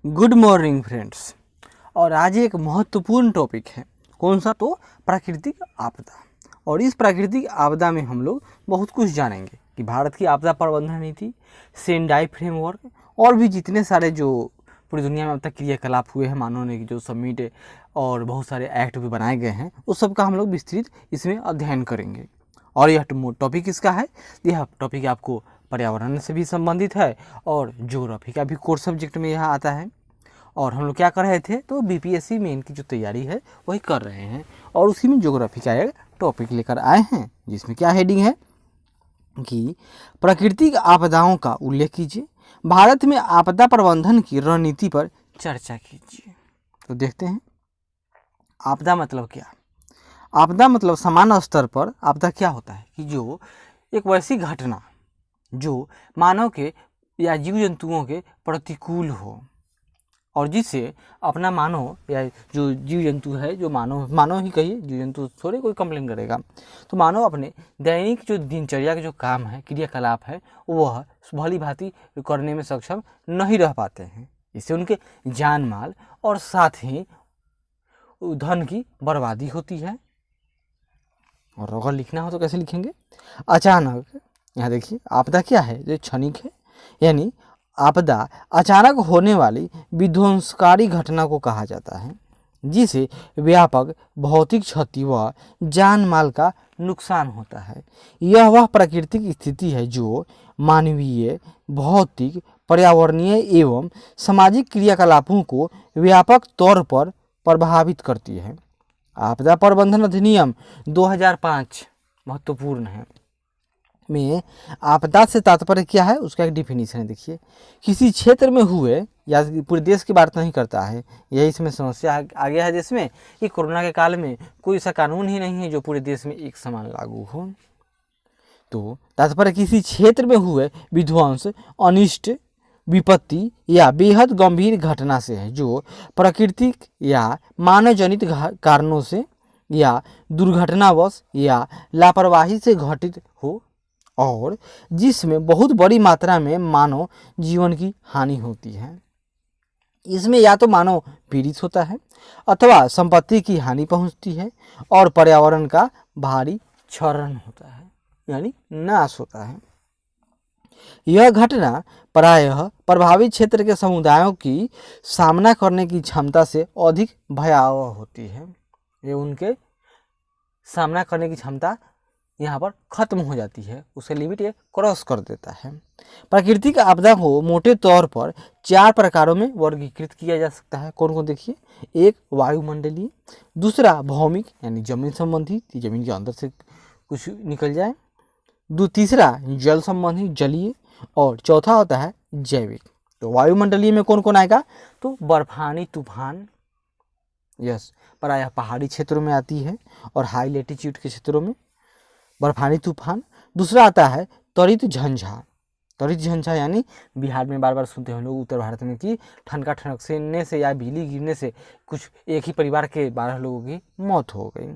Good morning friends. और आज एक महत्वपूर्ण टॉपिक है। कौन सा? तो प्राकृतिक आपदा। और इस प्राकृतिक आपदा में हम लोग बहुत कुछ जानेंगे कि भारत की आपदा प्रबंधन नीति, सेंडाई फ्रेमवर्क और भी जितने सारे जो पूरी दुनिया में अब तक क्रियाकलाप हुए हैं, मानव ने जो समिट और बहुत सारे एक्ट भी बनाए गए हैं, उस सब का हम लोग विस्तृत इसमें अध्ययन करेंगे। और यह टॉपिक किसका है? यह टॉपिक आपको पर्यावरण से भी संबंधित है और ज्योग्राफी का भी कोर्स सब्जेक्ट में यह आता है। और हम लोग क्या कर रहे थे? तो बीपीएससी मेन की जो तैयारी है वही कर रहे हैं और उसी में ज्योग्राफी का एक टॉपिक लेकर आए हैं, जिसमें क्या हेडिंग है कि प्राकृतिक आपदाओं का उल्लेख कीजिए, भारत में आपदा प्रबंधन की रणनीति पर चर्चा कीजिए। तो देखते हैं, आपदा मतलब क्या? आपदा मतलब सामान्य स्तर पर आपदा क्या होता है कि जो एक वैसी घटना जो मानव के या जीव जंतुओं के प्रतिकूल हो और जिससे अपना मानव या जो जीव जंतु है, जो मानव ही कहिए, जीव जंतु थोड़े कोई कंप्लेन करेगा, तो मानव अपने दैनिक जो दिनचर्या के जो काम है, क्रियाकलाप है, वह भली भांति करने में सक्षम नहीं रह पाते हैं। इससे उनके जान माल और साथ ही धन की बर्बादी होती है। और अगर लिखना हो तो कैसे लिखेंगे? अचानक, यहाँ देखिए आपदा क्या है? जो क्षणिक है, यानी आपदा अचानक होने वाली विध्वंसकारी घटना को कहा जाता है जिसे व्यापक भौतिक क्षति व जान माल का नुकसान होता है। यह वह प्राकृतिक स्थिति है जो मानवीय, भौतिक, पर्यावरणीय एवं सामाजिक क्रियाकलापों को व्यापक तौर पर प्रभावित करती है। आपदा प्रबंधन अधिनियम 2005 महत्वपूर्ण है। में आपदा से तात्पर्य क्या है, उसका एक डिफिनीशन है। देखिए, किसी क्षेत्र में हुए या पूरे देश की बात नहीं करता है। यही इसमें समस्या आ गया है देश में कि कोरोना के काल में कोई ऐसा कानून ही नहीं है जो पूरे देश में एक समान लागू हो। तो तात्पर्य किसी क्षेत्र में हुए विध्वंस, अनिष्ट, विपत्ति या बेहद गंभीर घटना से है जो प्राकृतिक या मानव जनित कारणों से या दुर्घटनावश या लापरवाही से घटित हो और जिसमें बहुत बड़ी मात्रा में मानव जीवन की हानि होती है। इसमें या तो मानव पीड़ित होता है अथवा संपत्ति की हानि पहुंचती है और पर्यावरण का भारी क्षरण होता है, यानी नाश होता है। यह घटना प्रायः प्रभावित क्षेत्र के समुदायों की सामना करने की क्षमता से अधिक भयावह होती है। ये उनके सामना करने की क्षमता यहाँ पर खत्म हो जाती है, उसका लिमिट ये क्रॉस कर देता है। प्राकृतिक आपदा को मोटे तौर पर 4 प्रकारों में वर्गीकृत किया जा सकता है। कौन कौन? देखिए, एक वायुमंडलीय, दूसरा भौमिक यानी जमीन संबंधी, जमीन के अंदर से कुछ निकल जाए, तीसरा जल संबंधी, जलीय, और चौथा होता है जैविक। तो वायुमंडलीय में कौन कौन आएगा? तो बर्फानी तूफान, यस, प्रायः पहाड़ी क्षेत्रों में आती है और हाई लेटीट्यूड के क्षेत्रों में बर्फानी तूफान। दूसरा आता है त्वरित झंझा। त्वरित झंझा यानी बिहार में बार बार सुनते हैं लोग, उत्तर भारत में, कि ठनका ठनकने से या बिजली गिरने से कुछ एक ही परिवार के 12 लोगों की मौत हो गई।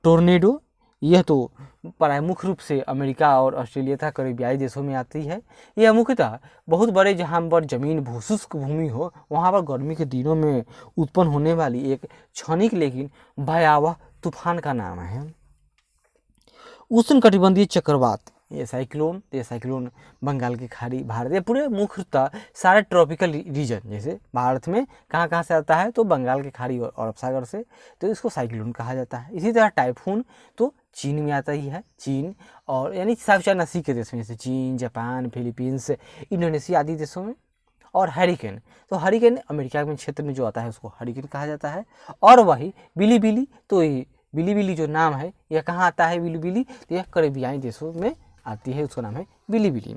टोर्नेडो, यह तो प्राय मुख्य रूप से अमेरिका और ऑस्ट्रेलिया तथा करीबियाई देशों में आती है। यह मुख्यतः बहुत बड़े जहाँ पर जमीन भूशुष्क भूमि हो, वहाँ पर गर्मी के दिनों में उत्पन्न होने वाली एक क्षणिक लेकिन भयावह तूफान का नाम है। उष्णकटिबंधीय चक्रवात, ये साइक्लोन बंगाल की खाड़ी, भारत, ये पूरे मुख्यतः सारे ट्रॉपिकल रीजन, जैसे भारत में कहाँ कहाँ से आता है? तो बंगाल की खाड़ी और अरब सागर से, तो इसको साइक्लोन कहा जाता है। इसी तरह टाइफून तो चीन में आता ही है, चीन और यानी साउथ चाइना सी के देश में, जैसे चीन, जापान, फिलीपींस, इंडोनेशिया आदि देशों में। और हरिकेन, तो हरिकेन अमेरिका में क्षेत्र में जो आता है उसको हरिकेन कहा जाता है। और वही बिलीबिली, तो बिलीबिली जो नाम है यह कहाँ आता है? बिलीबिली तो यह करीबियाई देशों में आती है, उसका नाम है बिलीबिली।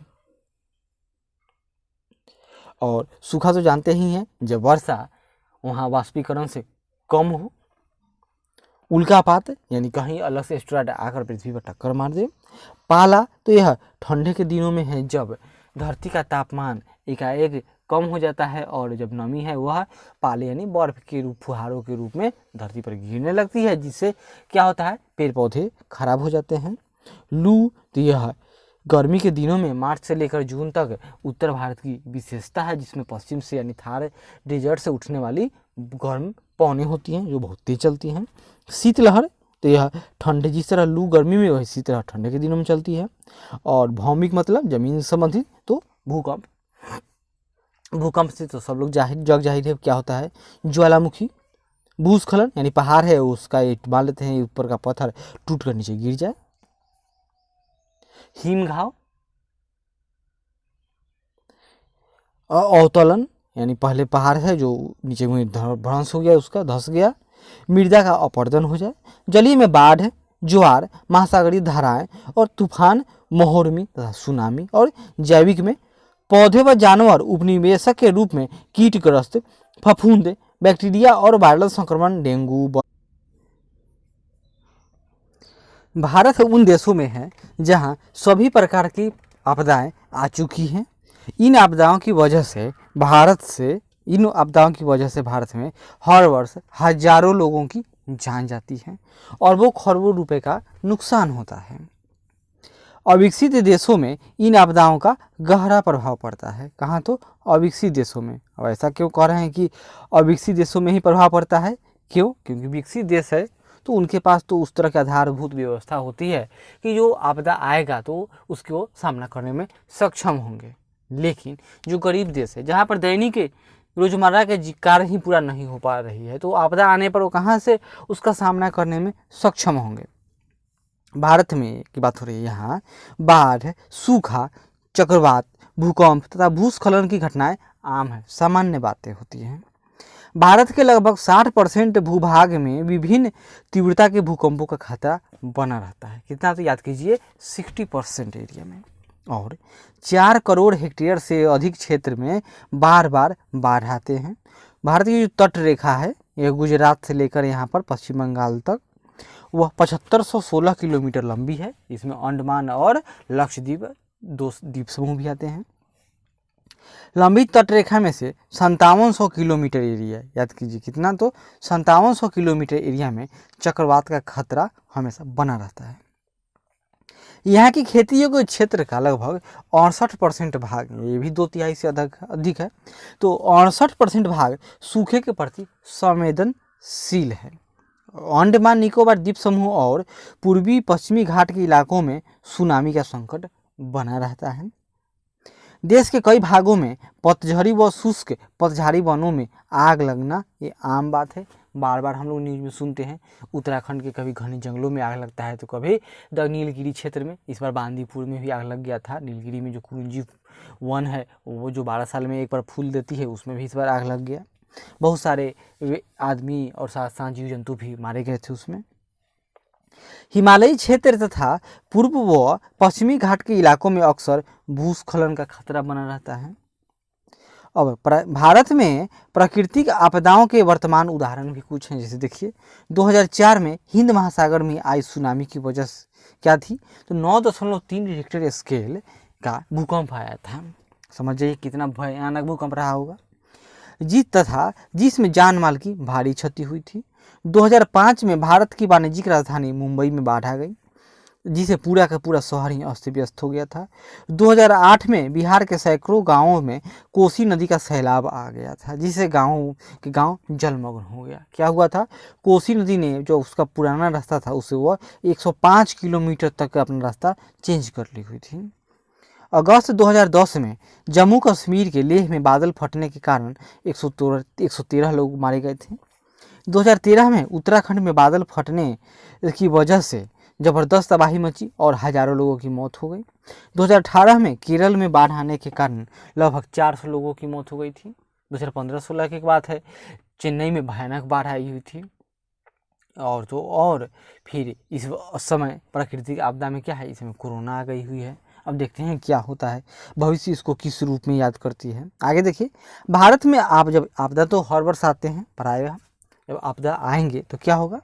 और सूखा तो जानते ही हैं, जब वर्षा वहाँ वाष्पीकरण से कम हो। उल्कापात यानी कहीं अलग से एस्टेरॉयड आकर पृथ्वी पर टक्कर मार दे। पाला, तो यह ठंडे के दिनों में है जब धरती का तापमान एकाएक कम हो जाता है और जब नमी है वह पाले यानी बर्फ के रूप, फुहारों के रूप में धरती पर गिरने लगती है, जिससे क्या होता है? पेड़ पौधे खराब हो जाते हैं। लू, तो यह गर्मी के दिनों में मार्च से लेकर जून तक उत्तर भारत की विशेषता है, जिसमें पश्चिम से यानी थार डेजर्ट से उठने वाली गर्म पवनें होती हैं जो बहुत तेज चलती हैं। शीतलहर, तो यह ठंडे, जिस तरह लू गर्मी में वही शीतलहर ठंडे के दिनों में चलती है। और भौमिक मतलब जमीन से संबंधित, तो भूकंप। भूकंप से तो सब लोग जाहिर है क्या होता है, ज्वालामुखी। भूस्खलन यानी पहाड़ है उसका मान लेते हैं ऊपर का पत्थर टूट कर नीचे गिर जाए। हिमघाव। अवतलन यानी पहले पहाड़ है जो नीचे में भ्रंश हो गया, उसका धंस गया। मृदा का अपरदन हो जाए। जलीय में बाढ़, ज्वार, महासागरीय धाराएं और तूफान, महोर्मी तथा सुनामी। और जैविक में पौधे व जानवर उपनिवेशक के रूप में कीटग्रस्त, फफूंद, बैक्टीरिया और वायरल संक्रमण, डेंगू। भारत उन देशों में है जहां सभी प्रकार की आपदाएं आ चुकी हैं। इन आपदाओं की वजह से भारत में हर वर्ष हजारों लोगों की जान जाती है और वो खरबों रुपए का नुकसान होता है। अविकसित देशों में इन आपदाओं का गहरा प्रभाव पड़ता है। कहाँ? तो अविकसित देशों में। अब ऐसा क्यों कह रहे हैं कि अविकसित देशों में ही प्रभाव पड़ता है? क्यों? क्योंकि विकसित देश है तो उनके पास तो उस तरह की आधारभूत व्यवस्था होती है कि जो आपदा आएगा तो उसको सामना करने में सक्षम होंगे। लेकिन जो गरीब देश है, जहाँ पर दैनिक रोजमर्रा के कार्य ही पूरा नहीं हो पा रही है, तो आपदा आने पर वो कहाँ से उसका सामना करने में सक्षम होंगे। भारत में की बात हो रही है, यहाँ बाढ़, सूखा, चक्रवात, भूकंप तथा भूस्खलन की घटनाएं आम है, सामान्य बातें होती हैं। भारत के लगभग 60% भूभाग में विभिन्न तीव्रता के भूकंपों का खतरा बना रहता है। कितना? तो याद कीजिए 60% एरिया में। और 4 करोड़ हेक्टेयर से अधिक क्षेत्र में बार बार बाढ़ आते हैं। भारत की जो तट रेखा है, यह गुजरात से लेकर यहाँ पर पश्चिम बंगाल तक, वह 7516 किलोमीटर लंबी है। इसमें अंडमान और लक्षद्वीप 2 द्वीप समूह भी आते हैं। लंबी तटरेखा में से 5700 किलोमीटर एरिया, याद कीजिए कितना? तो 5700 किलोमीटर एरिया में चक्रवात का खतरा हमेशा बना रहता है। यहाँ की खेती योग्य क्षेत्र का लगभग 68% भाग, ये भी 2/3 से अधिक है, तो 68% भाग सूखे के प्रति संवेदनशील है। अंडमान निकोबार द्वीप समूह और पूर्वी पश्चिमी घाट के इलाकों में सुनामी का संकट बना रहता है। देश के कई भागों में पतझड़ी व शुष्क पतझड़ी वनों में आग लगना ये आम बात है। बार बार हम लोग न्यूज़ में सुनते हैं, उत्तराखंड के कभी घने जंगलों में आग लगता है तो कभी नीलगिरी क्षेत्र में, इस बार बांदीपुर में भी आग लग गया था। नीलगिरी में जो कुरुंजी वन है वो जो 12 साल में एक बार फूल देती है, उसमें भी इस बार आग लग गया। बहुत सारे आदमी और साथ साथ जीव जंतु भी मारे गए थे उसमें। हिमालयी क्षेत्र तथा पूर्व व पश्चिमी घाट के इलाकों में अक्सर भूस्खलन का खतरा बना रहता है। अब भारत में प्राकृतिक आपदाओं के वर्तमान उदाहरण भी कुछ हैं। जैसे देखिए 2004 में हिंद महासागर में आई सुनामी की वजह क्या थी? तो 9.3 रिक्टर स्केल का भूकंप आया था। समझ जाइए कितना भयानक भूकंप रहा होगा, जिसमें जान माल की भारी क्षति हुई थी। 2005 में भारत की वाणिज्यिक राजधानी मुंबई में बाढ़ आ गई, जिसे पूरा का पूरा शहर ही अस्त व्यस्त हो गया था। 2008 में बिहार के सैकड़ों गांवों में कोसी नदी का सैलाब आ गया था, जिससे गांव जलमग्न हो गया। क्या हुआ था? कोसी नदी ने जो उसका पुराना रास्ता था उससे वह 105 किलोमीटर तक अपना रास्ता चेंज कर ली हुई थी। अगस्त 2010 में जम्मू कश्मीर के लेह में बादल फटने के कारण 113 लोग मारे गए थे। 2013 में उत्तराखंड में बादल फटने की वजह से जबरदस्त तबाही मची और हजारों लोगों की मौत हो गई। 2018 में केरल में बाढ़ आने के कारण लगभग 400 लोगों की मौत हो गई थी। 2015-16 की बात है, चेन्नई में भयानक बाढ़ आई हुई थी। और फिर इस समय प्राकृतिक आपदा में क्या है, इसमें कोरोना आ गई हुई है। अब देखते हैं क्या होता है, भविष्य इसको किस रूप में याद करती है। आगे देखिए, भारत में जब आपदा तो हर वर्ष आते हैं, प्रायः जब आपदा आएंगे तो क्या होगा?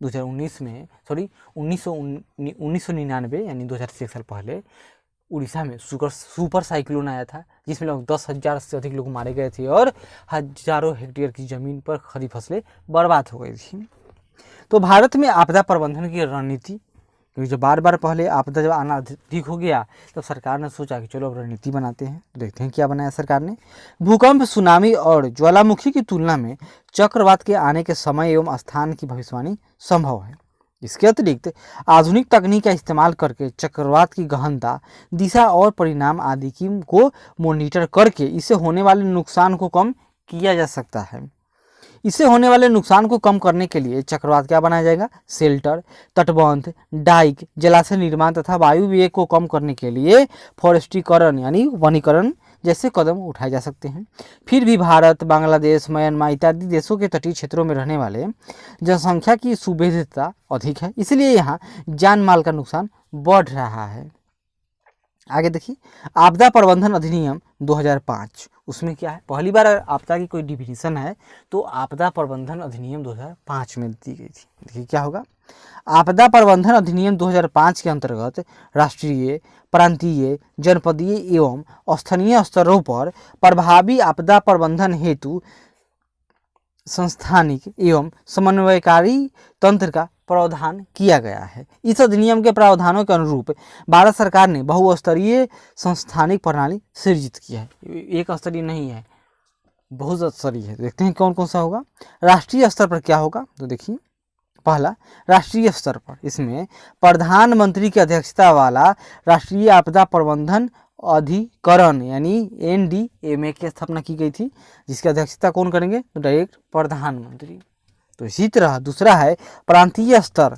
1999 यानी 2000 से 1 साल पहले उड़ीसा में सुपर साइक्लोन आया था, जिसमें लगभग 10,000 से अधिक लोग मारे गए थे और हजारों हेक्टेयर की जमीन पर खड़ी फसलें बर्बाद हो गई थी। तो भारत में आपदा प्रबंधन की रणनीति क्योंकि जब बार बार पहले आपदा जब आना अधिक हो गया तब सरकार ने सोचा कि चलो अब रणनीति बनाते हैं। तो देखते हैं क्या बनाया सरकार ने। भूकंप, सुनामी और ज्वालामुखी की तुलना में चक्रवात के आने के समय एवं स्थान की भविष्यवाणी संभव है। इसके अतिरिक्त आधुनिक तकनीक का इस्तेमाल करके चक्रवात की गहनता, दिशा और परिणाम आदि को मॉनिटर करके इससे होने वाले नुकसान को कम किया जा सकता है। इससे होने वाले नुकसान को कम करने के लिए चक्रवात क्या बनाया जाएगा? शेल्टर, तटबंध, डाइक, जलाशय निर्माण तथा वायु वेग को कम करने के लिए फॉरेस्ट्रीकरण यानी वनीकरण जैसे कदम उठाए जा सकते हैं। फिर भी भारत, बांग्लादेश, म्यांमार इत्यादि देशों के तटीय क्षेत्रों में रहने वाले जनसंख्या की सुविधता अधिक है, इसलिए यहाँ जान माल का नुकसान बढ़ रहा है। आगे देखिए, आपदा प्रबंधन अधिनियम 2005, उसमें क्या है? पहली बार आपदा की कोई डिफिनीशन है तो आपदा प्रबंधन अधिनियम 2005 में दी गई थी। देखिए क्या होगा। आपदा प्रबंधन अधिनियम 2005 के अंतर्गत राष्ट्रीय, प्रांतीय, जनपदीय एवं स्थानीय स्तरों पर प्रभावी आपदा प्रबंधन हेतु संस्थानिक एवं समन्वयकारी तंत्र का प्रावधान किया गया है। इस अधिनियम के प्रावधानों के अनुरूप भारत सरकार ने बहुस्तरीय संस्थानिक प्रणाली सृजित की है। एक स्तरीय नहीं है, बहुत स्तरीय है। देखते हैं कौन कौन सा होगा। राष्ट्रीय स्तर पर क्या होगा? तो देखिए, पहला राष्ट्रीय स्तर पर, इसमें प्रधानमंत्री की अध्यक्षता वाला राष्ट्रीय आपदा प्रबंधन अधिकरण यानी NDMA की स्थापना की गई थी, जिसकी अध्यक्षता कौन करेंगे? तो डायरेक्ट प्रधानमंत्री। तो इसी तरह दूसरा है प्रांतीय स्तर।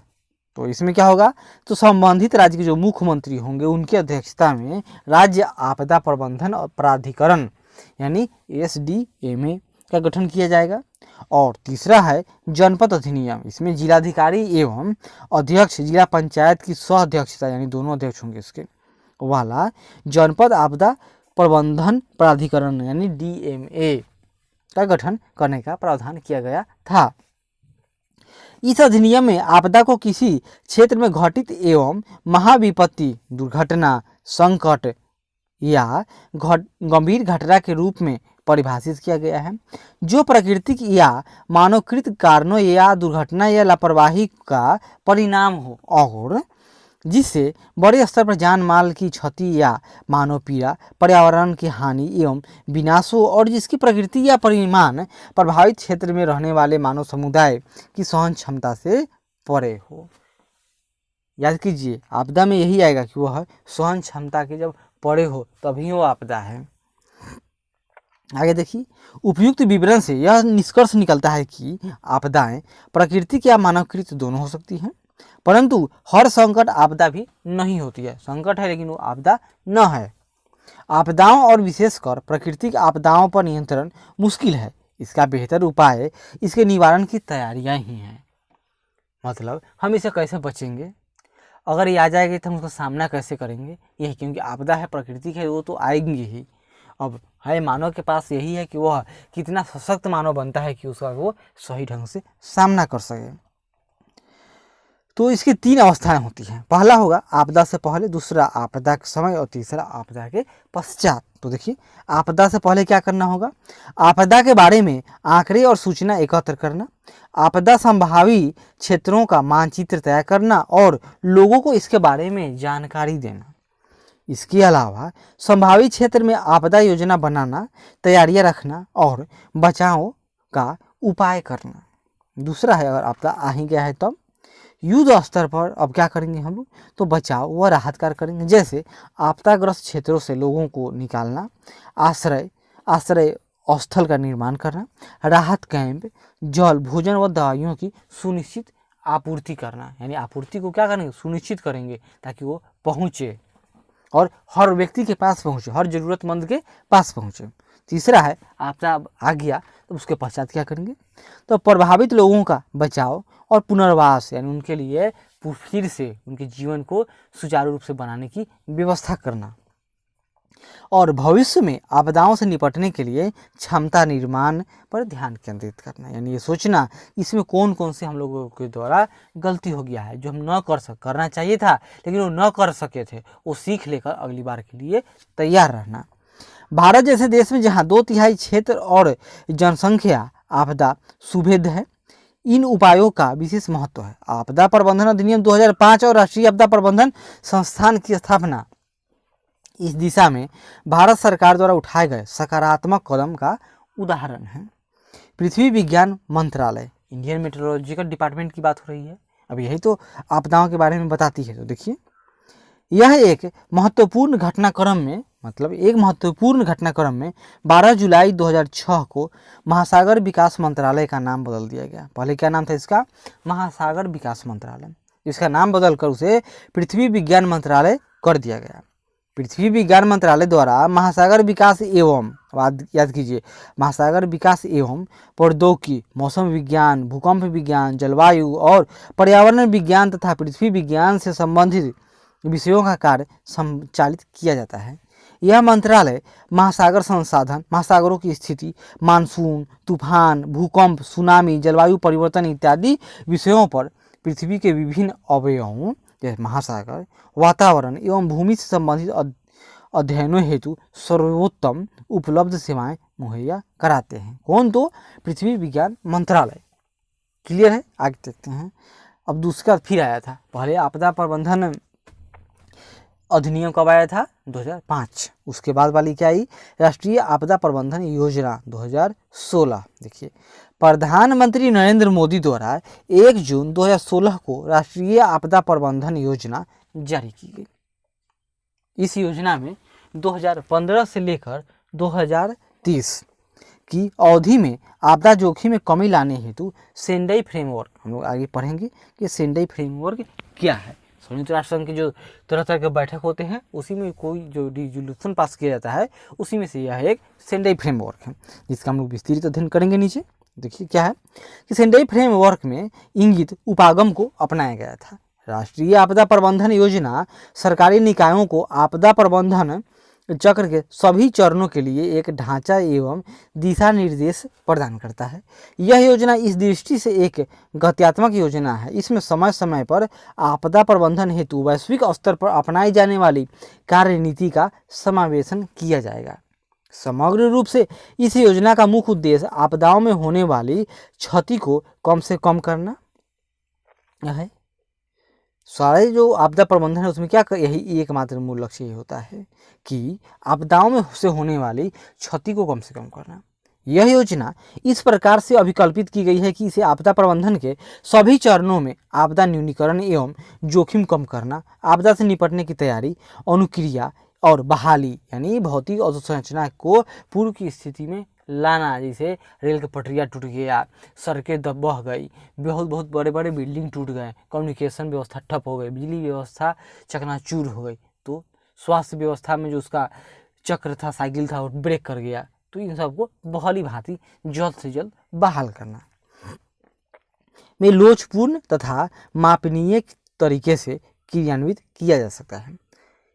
तो इसमें क्या होगा? तो संबंधित राज्य के जो मुख्यमंत्री होंगे उनकी अध्यक्षता में राज्य आपदा प्रबंधन प्राधिकरण यानी SDMA का गठन किया जाएगा। और तीसरा है जनपद अधिनियम। इसमें जिलाधिकारी एवं अध्यक्ष जिला पंचायत की सह अध्यक्षता यानी दोनों अध्यक्ष होंगे इसके वाला जनपद आपदा प्रबंधन प्राधिकरण यानी DMA का गठन करने का प्रावधान किया गया था। इस अधिनियम में आपदा को किसी क्षेत्र में घटित एवं महाविपत्ति, दुर्घटना, संकट या गंभीर घटना के रूप में परिभाषित किया गया है, जो प्राकृतिक या मानवकृत कारणों या दुर्घटना या लापरवाही का परिणाम हो और जिससे बड़े स्तर पर जान माल की क्षति या मानव पीड़ा, पर्यावरण की हानि एवं विनाश हो और जिसकी प्रकृति या परिमाण प्रभावित क्षेत्र में रहने वाले मानव समुदाय की सहन क्षमता से परे हो। याद कीजिए, आपदा में यही आएगा कि वह सहन क्षमता के जब परे हो तभी वो आपदा है। आगे देखिए, उपयुक्त विवरण से यह निष्कर्ष निकलता है कि आपदाएं प्राकृतिक या मानवकृत दोनों हो सकती हैं, परंतु हर संकट आपदा भी नहीं होती है। संकट है लेकिन वो आपदा न है। आपदाओं और विशेषकर प्राकृतिक आपदाओं पर नियंत्रण मुश्किल है। इसका बेहतर उपाय इसके निवारण की तैयारियां ही हैं। मतलब हम इसे कैसे बचेंगे, अगर ये आ जाएगी तो हम उसका सामना कैसे करेंगे, यही, क्योंकि आपदा है, प्राकृतिक है, वो तो आएंगे ही। अब है मानव के पास यही है कि वह कितना सशक्त मानव बनता है कि उसका वो सही ढंग से सामना कर सके। तो इसकी 3 अवस्थाएं होती हैं। पहला होगा आपदा से पहले, दूसरा आपदा के समय और तीसरा आपदा के पश्चात। तो देखिए, आपदा से पहले क्या करना होगा? आपदा के बारे में आंकड़े और सूचना एकत्र करना, आपदा संभावी क्षेत्रों का मानचित्र तैयार करना और लोगों को इसके बारे में जानकारी देना। इसके अलावा संभावित क्षेत्र में आपदा योजना बनाना, तैयारियां रखना और बचाव का उपाय करना। दूसरा है, अगर आपदा आ ही गया है तब युद्ध स्तर पर अब क्या करेंगे हम लोग? तो बचाव व राहत कार्य करेंगे, जैसे आपदाग्रस्त क्षेत्रों से लोगों को निकालना, आश्रय स्थल का निर्माण करना, राहत कैंप, जल, भोजन व दवाइयों की सुनिश्चित आपूर्ति करना। यानी आपूर्ति को क्या करेंगे? सुनिश्चित करेंगे ताकि वो पहुँचे और हर व्यक्ति के पास पहुँचे, हर जरूरतमंद के पास पहुँचे। तीसरा है, आपदा आ गया तो उसके पश्चात क्या करेंगे? तो प्रभावित लोगों का बचाव और पुनर्वास यानी उनके लिए फिर से उनके जीवन को सुचारू रूप से बनाने की व्यवस्था करना और भविष्य में आपदाओं से निपटने के लिए क्षमता निर्माण पर ध्यान केंद्रित करना। यानी ये सोचना इसमें कौन कौन से हम लोगों के द्वारा गलती हो गया है, जो हम न करना चाहिए था लेकिन वो न कर सके थे, वो सीख लेकर अगली बार के लिए तैयार रहना। भारत जैसे देश में जहाँ 2/3 क्षेत्र और जनसंख्या आपदा सुभेद्य है, इन उपायों का विशेष महत्व है। आपदा प्रबंधन अधिनियम 2005 और राष्ट्रीय आपदा प्रबंधन संस्थान की स्थापना इस दिशा में भारत सरकार द्वारा उठाए गए सकारात्मक कदम का उदाहरण है। पृथ्वी विज्ञान मंत्रालय, इंडियन मेट्रोलॉजिकल डिपार्टमेंट की बात हो रही है, अब यही तो आपदाओं के बारे में बताती है। तो देखिए, यह एक महत्वपूर्ण घटनाक्रम में 12 जुलाई 2006 को महासागर विकास मंत्रालय का नाम बदल दिया गया। पहले क्या नाम था इसका? महासागर विकास मंत्रालय। इसका नाम बदलकर उसे पृथ्वी विज्ञान मंत्रालय कर दिया गया। पृथ्वी विज्ञान मंत्रालय द्वारा महासागर विकास एवं, याद कीजिए, महासागर विकास एवं प्रौद्योगिकी, मौसम विज्ञान, भूकंप विज्ञान, जलवायु और पर्यावरण विज्ञान तथा पृथ्वी विज्ञान से संबंधित विषयों का कार्य संचालित किया जाता है। यह मंत्रालय महासागर संसाधन, महासागरों की स्थिति, मानसून, तूफान, भूकंप, सुनामी, जलवायु परिवर्तन इत्यादि विषयों पर पृथ्वी के विभिन्न अवयवों जैसे महासागर, वातावरण एवं भूमि से संबंधित अध्ययनों हेतु सर्वोत्तम उपलब्ध सेवाएं मुहैया कराते हैं। कौन? तो पृथ्वी विज्ञान मंत्रालय। क्लियर है? आगे देखते हैं। अब दूसरा फिर आया था, पहले आपदा प्रबंधन अधिनियम कब आया था? 2005। उसके बाद वाली क्या आई? राष्ट्रीय आपदा प्रबंधन योजना 2016। देखिए, प्रधानमंत्री नरेंद्र मोदी द्वारा 1 जून 2016 को राष्ट्रीय आपदा प्रबंधन योजना जारी की गई। इस योजना में 2015 से लेकर 2030 की अवधि में आपदा जोखिम में कमी लाने हेतु सेंडाई फ्रेमवर्क, हम लोग आगे पढ़ेंगे कि सेंडाई फ्रेमवर्क क्या है। संयुक्त राष्ट्र संघ के जो तरह तरह के बैठक होते हैं उसी में कोई जो रिजोल्यूशन पास किया जाता है उसी में से यह एक सेंडाई फ्रेमवर्क है, जिसका हम लोग विस्तृत अध्ययन करेंगे नीचे। देखिए क्या है कि सेंडाई फ्रेमवर्क में इंगित उपागम को अपनाया गया था। राष्ट्रीय आपदा प्रबंधन योजना सरकारी निकायों को आपदा प्रबंधन चक्र के सभी चरणों के लिए एक ढांचा एवं दिशा निर्देश प्रदान करता है। यह योजना इस दृष्टि से एक गत्यात्मक योजना है। इसमें समय समय पर आपदा प्रबंधन हेतु वैश्विक स्तर पर अपनाई जाने वाली कार्यनीति का समावेशन किया जाएगा। समग्र रूप से इस योजना का मुख्य उद्देश्य आपदाओं में होने वाली क्षति को कम से कम करना है। सारे जो आपदा प्रबंधन है उसमें क्या यही एकमात्र मूल लक्ष्य ये होता है कि आपदाओं में से होने वाली क्षति को कम से कम करना। यह योजना इस प्रकार से अभिकल्पित की गई है कि इसे आपदा प्रबंधन के सभी चरणों में आपदा न्यूनीकरण एवं जोखिम कम करना, आपदा से निपटने की तैयारी, अनुक्रिया और बहाली यानी भौतिक अधोसंरचना को पूर्व की स्थिति में लाना। जैसे रेल का पटरिया टूट गया, सड़कें बह गई, बहुत बड़े बड़े बिल्डिंग टूट गए, कम्युनिकेशन व्यवस्था ठप हो गई, बिजली व्यवस्था चकनाचूर हो गई, तो स्वास्थ्य व्यवस्था में जो उसका चक्र था, साइकिल था, वो ब्रेक कर गया, तो इन सबको बहाली भांति जल्द से जल्द बहाल करना में लोचपूर्ण तथा मापनीय तरीके से क्रियान्वित किया जा सकता है।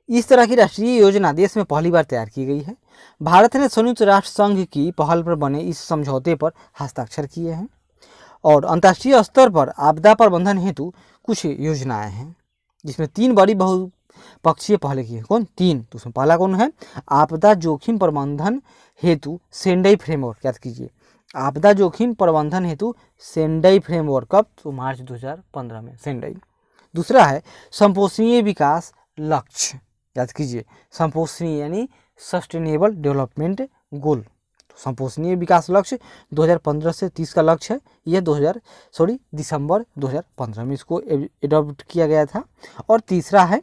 इस तरह की राष्ट्रीय योजना देश में पहली बार तैयार की गई है। भारत ने संयुक्त राष्ट्र संघ की पहल पर बने इस समझौते पर हस्ताक्षर किए हैं और अंतर्राष्ट्रीय स्तर पर आपदा प्रबंधन हेतु कुछ योजनाएं हैं, जिसमें 3 बड़ी बहुपक्षीय पहल की है। कौन? 3। तो उसमें पहला कौन है? आपदा जोखिम प्रबंधन हेतु सेंडाई फ्रेमवर्क। याद कीजिए, आपदा जोखिम प्रबंधन हेतु सेंडाई फ्रेमवर्क कब? तो मार्च 2015 में सेंडाई। दूसरा है संपोषणीय विकास लक्ष्य। याद कीजिए, संपोषणीय यानी सस्टेनेबल डेवलपमेंट गोल। तो संपोषणीय विकास लक्ष्य 2015 से 30 का लक्ष्य है। यह दिसंबर 2015 में इसको एडॉप्ट किया गया था। और तीसरा है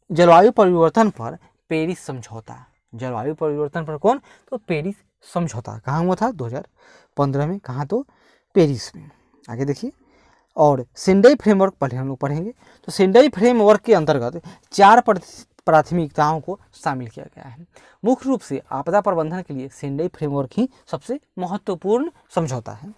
जलवायु परिवर्तन पर पेरिस समझौता। जलवायु परिवर्तन पर कौन? तो पेरिस समझौता। कहाँ हुआ था? 2015 में। कहाँ? तो पेरिस में। आगे देखिए, और सेंडाई फ्रेमवर्क पहले हम लोग पढ़ेंगे। तो सेंडाई फ्रेमवर्क के अंतर्गत 4 प्राथमिकताओं को शामिल किया गया है। मुख्य रूप से आपदा प्रबंधन के लिए सेंडाई फ्रेमवर्क ही सबसे महत्वपूर्ण समझौता है।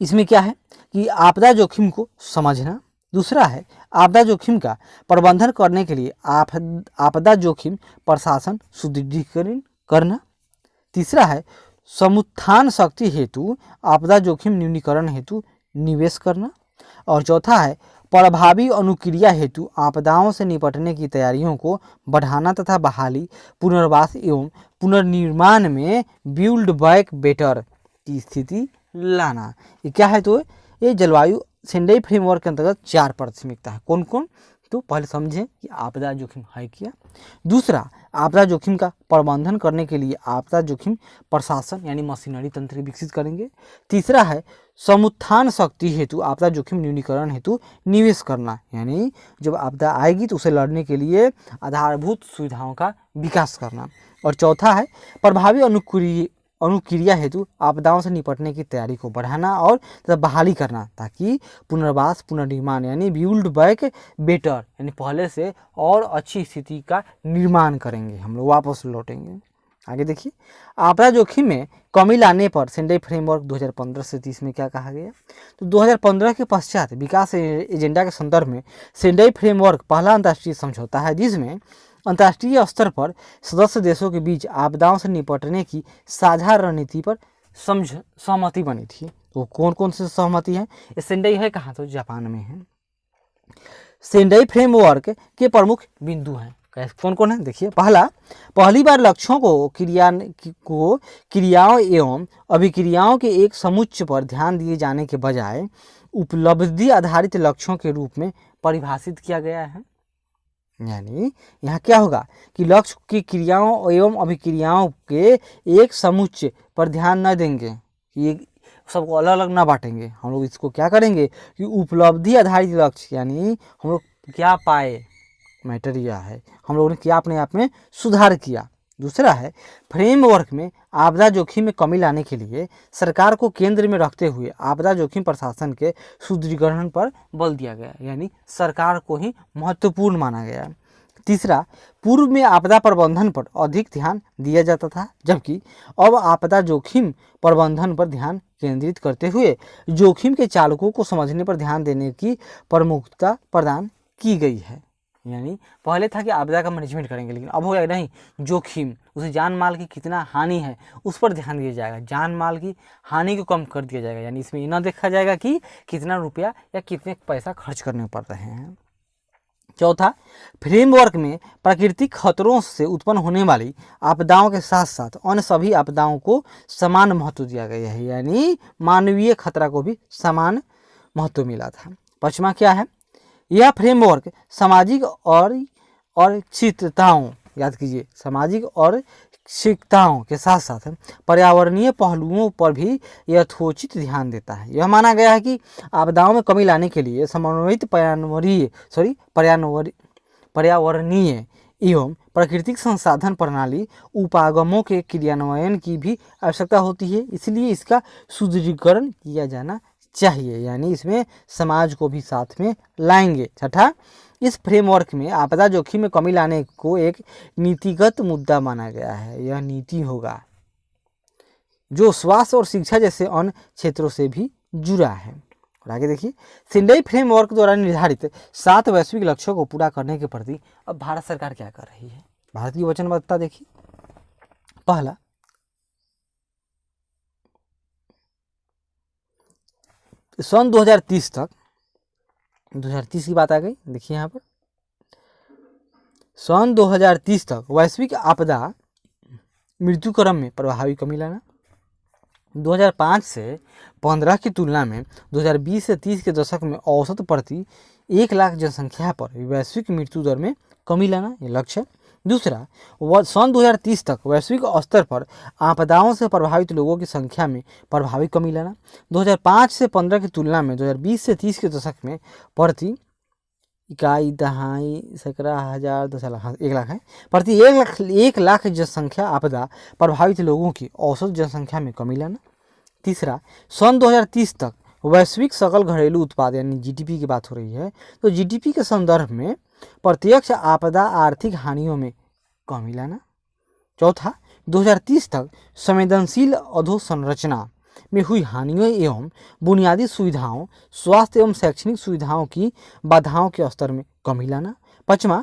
इसमें क्या है कि आपदा जोखिम को समझना। दूसरा है आपदा जोखिम का प्रबंधन करने के लिए आपदा जोखिम प्रशासन सुदृढ़ीकरण करना। तीसरा है समुत्थान शक्ति हेतु आपदा जोखिम न्यूनीकरण हेतु निवेश करना। और चौथा है प्रभावी अनुक्रिया हेतु आपदाओं से निपटने की तैयारियों को बढ़ाना तथा बहाली, पुनर्वास एवं पुनर्निर्माण में बिल्ड बैक बेटर की स्थिति लाना। ये क्या है? तो ये जलवायु सेंडाई फ्रेमवर्क के अंतर्गत 4 प्राथमिकता है। कौन कौन? तो पहले समझें कि आपदा जोखिम है क्या। दूसरा, आपदा जोखिम का प्रबंधन करने के लिए आपदा जोखिम प्रशासन यानी मशीनरी तंत्र विकसित करेंगे। तीसरा है समुत्थान शक्ति हेतु आपदा जोखिम न्यूनीकरण हेतु निवेश करना, यानी जब आपदा आएगी तो उसे लड़ने के लिए आधारभूत सुविधाओं का विकास करना। और चौथा है प्रभावी अनुक्रिया हेतु आपदाओं से निपटने की तैयारी को बढ़ाना और तथा बहाली करना, ताकि पुनर्वास पुनर्निर्माण यानी बिल्ड बैक बेटर यानी पहले से और अच्छी स्थिति का निर्माण करेंगे, हम लोग वापस लौटेंगे। आगे देखिए, आपदा जोखिम में कमी लाने पर सेंडाई फ्रेमवर्क 2015 से 30 में क्या कहा गया? तो 2015 के पश्चात विकास एजेंडा के संदर्भ में सेंडाई फ्रेमवर्क पहला अंतर्राष्ट्रीय समझौता है जिसमें अंतर्राष्ट्रीय स्तर पर सदस्य देशों के बीच आपदाओं से निपटने की साझा रणनीति पर सहमति बनी थी। तो कौन कौन से सहमति है? सेंडाई है कहाँ? तो जापान में है। सेंडाई फ्रेमवर्क के प्रमुख बिंदु हैं, कौन कौन है? देखिए, पहली बार लक्ष्यों को क्रियाओं एवं अभिक्रियाओं के एक समुच्चय पर ध्यान दिए जाने के बजाय उपलब्धि आधारित लक्ष्यों के रूप में परिभाषित किया गया है। यानी यहाँ क्या होगा कि लक्ष्य की क्रियाओं एवं अभिक्रियाओं के एक समुच्चय पर ध्यान न देंगे, ये सबको अलग अलग ना बांटेंगे। हम लोग इसको क्या करेंगे कि उपलब्धि आधारित लक्ष्य, यानी हम लोग क्या पाए, मैटर यह है हम लोगों ने क्या अपने आप में सुधार किया। दूसरा है फ्रेमवर्क में आपदा जोखिम में कमी लाने के लिए सरकार को केंद्र में रखते हुए आपदा जोखिम प्रशासन के सुदृढ़ीकरण पर बल दिया गया, यानी सरकार को ही महत्वपूर्ण माना गया। तीसरा, पूर्व में आपदा प्रबंधन पर अधिक ध्यान दिया जाता था, जबकि अब आपदा जोखिम प्रबंधन पर ध्यान केंद्रित करते हुए जोखिम के चालकों को समझने पर ध्यान देने की प्रमुखता प्रदान की गई है। यानी पहले था कि आपदा का मैनेजमेंट करेंगे, लेकिन अब हो गया नहीं, जोखिम, उसे जान माल की कितना हानि है उस पर ध्यान दिया जाएगा, जान माल की हानि को कम कर दिया जाएगा। यानी इसमें न देखा जाएगा कि कितना रुपया या कितने पैसा खर्च करने पड़ रहे हैं। चौथा, फ्रेमवर्क में प्राकृतिक खतरों से उत्पन्न होने वाली आपदाओं के साथ साथ अन्य सभी आपदाओं को समान महत्व दिया गया है, यानी मानवीय खतरा को भी समान महत्व मिला था। पांचवा क्या है? यह फ्रेमवर्क सामाजिक और औचित्यताओं, याद कीजिए, सामाजिक और औचित्यताओं के साथ साथ पर्यावरणीय पहलुओं पर भी यथोचित ध्यान देता है। यह माना गया है कि आपदाओं में कमी लाने के लिए समन्वित पर्यावरणीय एवं प्राकृतिक संसाधन प्रणाली उपागमों के क्रियान्वयन की भी आवश्यकता होती है, इसलिए इसका सुदृढ़ीकरण किया जाना चाहिए, यानी इसमें समाज को भी साथ में लाएंगे। छठा, इस फ्रेमवर्क में आपदा जोखिम में कमी लाने को एक नीतिगत मुद्दा माना गया है। यह नीति होगा जो स्वास्थ्य और शिक्षा जैसे अन्य क्षेत्रों से भी जुड़ा है। और आगे देखिए, सेंडाई फ्रेमवर्क द्वारा निर्धारित 7 वैश्विक लक्ष्यों को पूरा करने के प्रति अब भारत सरकार क्या कर रही है? भारत की वचनबद्धता देखिए। पहला, सन 2030 तक, 2030 की बात आ गई, देखिए यहाँ पर सन 2030 तक वैश्विक आपदा मृत्यु क्रम में प्रभावी कमी लाना। 2005 से 15 की तुलना में 2020 से 30 के दशक में औसत प्रति 1 लाख जनसंख्या पर वैश्विक मृत्यु दर में कमी लाना, ये लक्ष्य है। दूसरा, सन 2030 तक वैश्विक स्तर पर आपदाओं से प्रभावित लोगों की संख्या में प्रभावी कमी लाना। 2005 से 15 की तुलना में 2020 से 30 के दशक में प्रति इकाई दहाई सैकड़ा हज़ार 10 लाख 1 लाख है, प्रति 1 लाख जनसंख्या आपदा प्रभावित लोगों की औसत जनसंख्या में कमी लाना। तीसरा, सन 2030 तक वैश्विक सकल घरेलू उत्पाद यानी जीडीपी की बात हो रही है, तो जीडीपी के संदर्भ में प्रत्यक्ष आपदा आर्थिक हानियों में कमी लाना। चौथा, 2030 तक संवेदनशील अधोसंरचना में हुई हानियों एवं बुनियादी सुविधाओं, स्वास्थ्य एवं शैक्षणिक सुविधाओं की बाधाओं के स्तर में कमी लाना। पांचवा,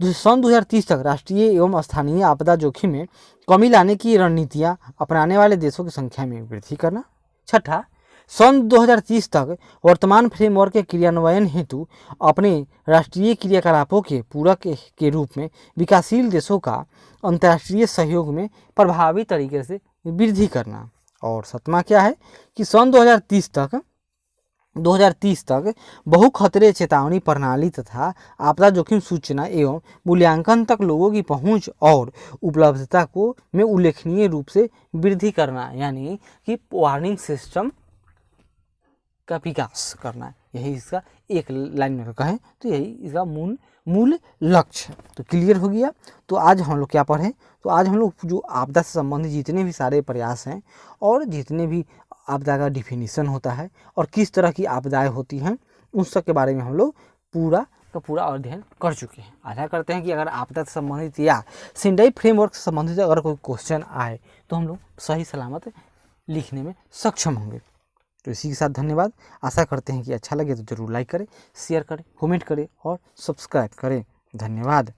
सन 2030 तक राष्ट्रीय एवं स्थानीय आपदा जोखिम में कमी लाने की रणनीतियां अपनाने वाले देशों की संख्या में वृद्धि करना। छठा, सन 2030 तक वर्तमान फ्रेमवर्क के क्रियान्वयन हेतु अपने राष्ट्रीय क्रियाकलापों के पूरक के रूप में विकासशील देशों का अंतर्राष्ट्रीय सहयोग में प्रभावी तरीके से वृद्धि करना। और 7वां क्या है कि सन 2030 तक बहु खतरे चेतावनी प्रणाली तथा आपदा जोखिम सूचना एवं मूल्यांकन तक लोगों की पहुंच और उपलब्धता को में उल्लेखनीय रूप से वृद्धि करना, यानी कि वार्निंग सिस्टम का विकास करना है। यही इसका एक लाइन में कहें तो यही इसका मूल लक्ष्य है। तो क्लियर हो गया। तो आज हम लोग क्या पढ़ें, तो आज हम लोग जो आपदा से संबंधित जितने भी सारे प्रयास हैं और जितने भी आपदा का डिफिनीशन होता है और किस तरह की आपदाएं होती हैं उन सब के बारे में हम लोग पूरा का पूरा अध्ययन कर चुके हैं। आशा करते हैं कि अगर आपदा से संबंधित या सिंडाई फ्रेमवर्क से संबंधित अगर कोई क्वेश्चन आए तो हम लोग सही सलामत लिखने में सक्षम होंगे। तो इसी के साथ धन्यवाद। आशा करते हैं कि अच्छा लगे तो ज़रूर लाइक करें, शेयर करें, कमेंट करें और सब्सक्राइब करें। धन्यवाद।